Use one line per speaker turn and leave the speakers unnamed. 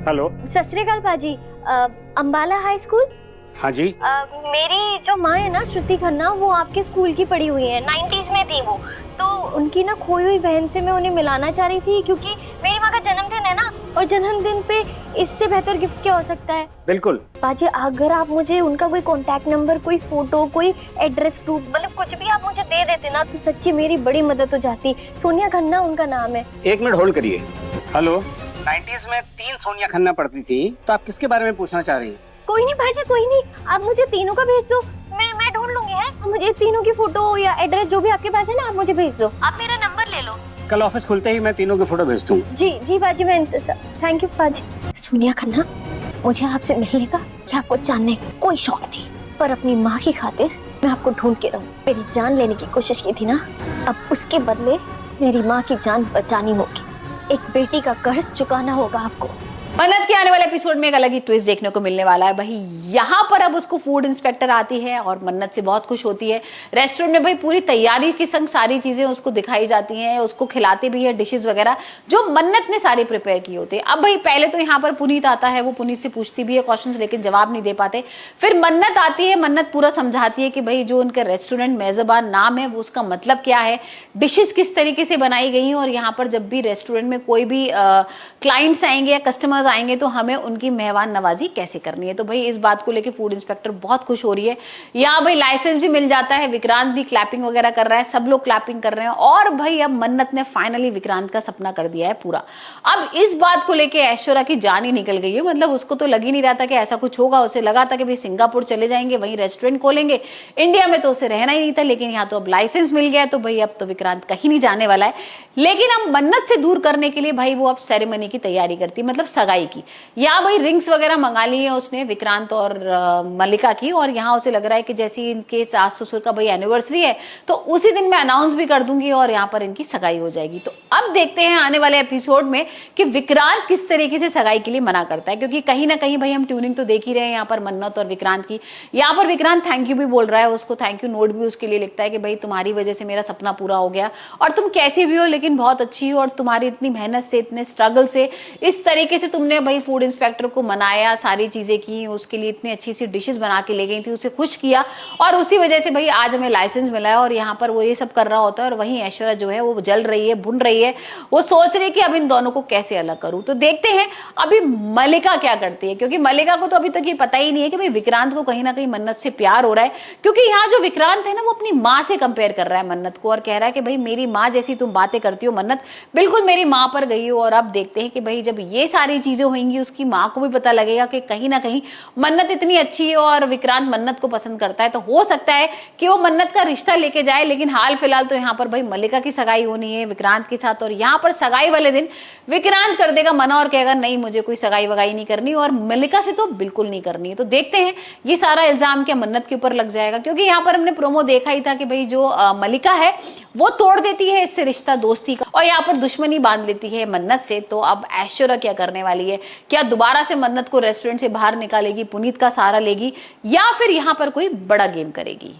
Hello.
सत श्री अकाल पाजी। Ambala high school.
हाँ जी।
मेरी जो माँ है ना श्रुति खन्ना, वो आपके स्कूल की पढ़ी हुई है, 90s में थी वो। तो उनकी ना खोई हुई बहन से मैं उन्हें मिलाना चाह रही थी, क्योंकि मेरी माँ का जन्मदिन है ना, और जन्मदिन पे इससे बेहतर गिफ्ट क्या हो सकता है।
बिल्कुल
पाजी, अगर आप मुझे उनका कोई कांटेक्ट नंबर, कोई फोटो, कोई एड्रेस प्रूफ, मतलब कुछ भी आप मुझे दे देते ना, तो सच्ची मेरी बड़ी मदद हो जाती। सोनिया खन्ना उनका नाम है।
1 मिनट होल्ड करिए। हेलो। 90s में 3 सोनिया खन्ना पढ़ती थी, तो आप किसके बारे में पूछना चाह रही हैं?
कोई नहीं भाई, कोई नहीं, आप मुझे तीनों का भेज दो, मैं ढूंढ लूंगी। है मुझे तीनों की फोटो या एड्रेस जो भी आपके पास है ना, आप मुझे भेज दो। आप मेरा नंबर ले लो।
कल ऑफिस खुलते ही मैं तीनों की फोटो भेज दूँ।
जी जी बाजी, मैं थैंक यू बाजी। सोनिया खन्ना, मुझे आपसे मिलने का या आपको जानने का कोई शौक नहीं, पर अपनी माँ की खातिर मैं आपको ढूंढ के रहूं। मेरी जान लेने की कोशिश की थी ना, अब उसके बदले मेरी माँ की जान बचानी होगी। एक बेटी का कर्ज चुकाना होगा आपको।
मन्नत के आने वाले एपिसोड में एक अलग ही ट्विस्ट देखने को मिलने वाला है भाई। यहाँ पर अब उसको फूड इंस्पेक्टर आती है और मन्नत से बहुत खुश होती है। रेस्टोरेंट में भाई पूरी तैयारी के संग सारी चीजें उसको दिखाई जाती हैं, उसको खिलाते भी है डिशेस वगैरह जो मन्नत ने सारी प्रिपेयर की होती है। अब भाई पहले तो यहाँ पर पुनीत आता है, वो पुनीत से पूछती भी है क्वेश्चंस, लेकिन जवाब नहीं दे पाते। फिर मन्नत आती है, मन्नत पूरा समझाती है कि भाई जो उनका रेस्टोरेंट मेजबान नाम है वो उसका मतलब क्या है, डिशेस किस तरीके से बनाई गई हैं, और यहाँ पर जब भी रेस्टोरेंट में कोई भी क्लाइंट्स आएंगे या कस्टमर्स आएंगे तो हमें उनकी मेहमान नवाजी कैसे करनी है। तो भाई इस बात को लेके फूड इंस्पेक्टर बहुत खुश हो रही है। यहाँ भाई लाइसेंस भी मिल जाता है, विक्रांत भी क्लैपिंग वगैरह कर रहा है, सब लोग क्लैपिंग कर रहे हैं, और भाई अब मन्नत ने फाइनली विक्रांत का सपना कर दिया है पूरा। अब इस बात को लेके ऐश्वर्या की जान ही निकल गई है। मतलब उसको तो लग ही नहीं रहा था कि ऐसा कुछ होगा। उसे लगा था कि भाई सिंगापुर चले जाएंगे, वहीं रेस्टोरेंट खोलेंगे, इंडिया में तो उसे रहना ही नहीं था, लेकिन यहाँ तो अब लाइसेंस मिल गया है, तो भाई अब तो विक्रांत कहीं नहीं जाने वाला है। लेकिन अब मन्नत से दूर करने के लिए भाई वो अब सेरेमनी की तैयारी करती, मतलब सगाई की। यहाँ भाई रिंग्स वगैरह मंगा ली है उसने विक्रांत और मल्लिका की, और यहाँ उसे लग रहा है कि जैसे इनके सास ससुर का भाई एनिवर्सरी है तो उसी दिन मैं अनाउंस भी कर दूंगी और यहाँ पर इनकी सगाई हो जाएगी। तो अब देखते हैं आने वाले एपिसोड में कि विक्रांत किस तरीके से सगाई के लिए मना करता है, क्योंकि कहीं ना कहीं भाई हम ट्यूनिंग तो देख ही रहे हैं यहाँ पर मन्नत और विक्रांत की। यहाँ पर विक्रांत थैंक यू भी बोल रहा है उसको, थैंक यू नोट भी उसके लिए लिखता है कि भाई तुम्हारी वजह से मेरा सपना पूरा हो गया, और तुम कैसी भी हो लेकिन बहुत अच्छी हो, और तुम्हारी इतनी मेहनत से, इतने स्ट्रगल से, इस तरीके से तुमने भाई फूड इंस्पेक्टर को मनाया, सारी चीजें की, उसके लिए इतनी अच्छी सी डिशेस बना के ले गई थी, उसे खुश किया, और उसी वजह से भाई आज हमें लाइसेंस मिला है। और यहाँ पर वो ये सब कर रहा होता है, और वहीं ऐश्वर्या जो है वो जल रही है, भुन रही है, वो सोच रही है कि अब इन दोनों को कैसे अलग करूं। तो देखते हैं अभी मल्लिका क्या करती है, क्योंकि मल्लिका को तो अभी तक ये पता ही नहीं है कि भाई विक्रांत को कहीं ना कहीं मन्नत से प्यार हो रहा है। क्योंकि यहाँ जो विक्रांत है ना, वो अपनी माँ से कंपेयर कर रहा है मन्नत को, और कह रहा है कि भाई मेरी माँ जैसी तुम बातें करती हो मन्नत, बिल्कुल मेरी माँ पर गई हो। और अब देखते हैं कि भाई जब ये सारी चीजें होंगी उसकी माँ को भी पता लगेगा कि कहीं ना कहीं मन्नत इतनी अच्छी है और विक्रांत मन्नत को पसंद करता है, तो हो सकता है कि वो मन्नत का रिश्ता लेके जाए। लेकिन हाल फिलहाल तो यहाँ पर भाई मल्लिका की सगाई होनी है विक्रांत के साथ, और यहाँ पर सगाई वाले दिन विक्रांत कर देगा मना और कहेगा नहीं मुझे कोई सगाई वगाई नहीं करनी, और मल्लिका से तो बिल्कुल नहीं करनी है। तो देखते हैं ये सारा इल्जाम क्या मन्नत के ऊपर लग जाएगा, क्योंकि यहाँ पर हमने प्रोमो देखा ही था कि भाई जो मल्लिका है वो तोड़ देती है इससे रिश्ता दोस्ती का, और यहाँ पर दुश्मनी बांध लेती है मन्नत से। तो अब ऐश्वर्या क्या करने वाली है, क्या दोबारा से मन्नत को रेस्टोरेंट से बाहर निकालेगी, पुनीत का सहारा लेगी, या फिर यहाँ पर कोई बड़ा गेम करेगी।